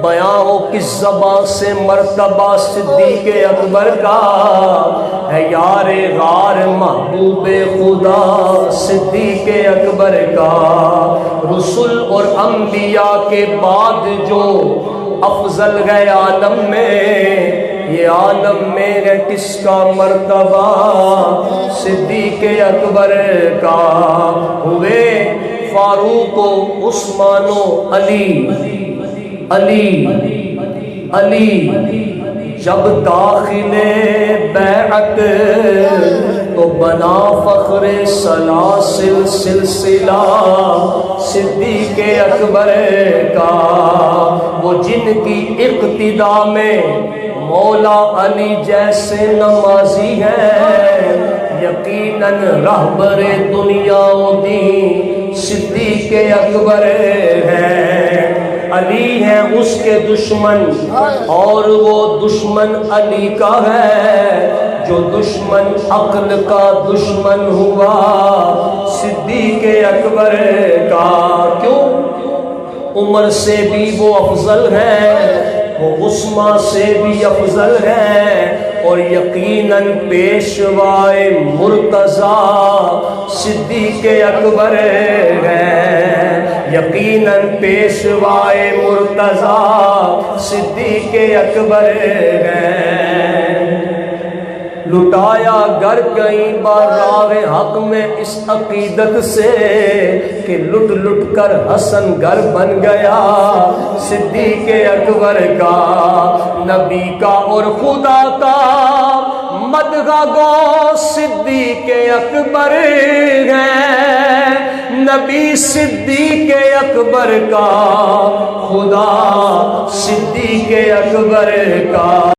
بیاں ہو کس زبان سے مرتبہ صدیق اکبر کا، ہے یار غار محبوب خدا صدیق اکبر کا۔ رسول اور انبیاء کے بعد جو افضل ہے عالم میں، یہ عالم میں ہے کس کا مرتبہ صدیق اکبر کا۔ ہوئے فاروق و عثمان و علی، جب داخل بیعت تو بنا فخر سلاسل سلسلہ صدیق اکبر کا۔ وہ جن کی اقتدا میں مولا علی جیسے نمازی ہیں، یقیناً رہبر دنیا و دین صدیق اکبر ہے۔ علی ہے اس کے دشمن اور وہ دشمن علی کا ہے، جو دشمن عقل کا دشمن ہوا صدیق اکبر کا۔ کیوں؟ عمر سے بھی وہ افضل ہے، وہ عثمان سے بھی افضل ہے، اور یقیناً پیشوائے مرتضیٰ صدیق اکبر ہے، یقیناً پیشوائے مرتضیٰ صدیق اکبر ہے۔ لٹایا گر کئی بار راہ حق میں اس عقیدت سے کہ لٹ لٹ کر حسن گر بن گیا صدیق اکبر کا۔ نبی کا اور خدا کا مدح گو صدیق اکبر ہے، نبی صدیق اکبر کا، خدا صدیق اکبر کا۔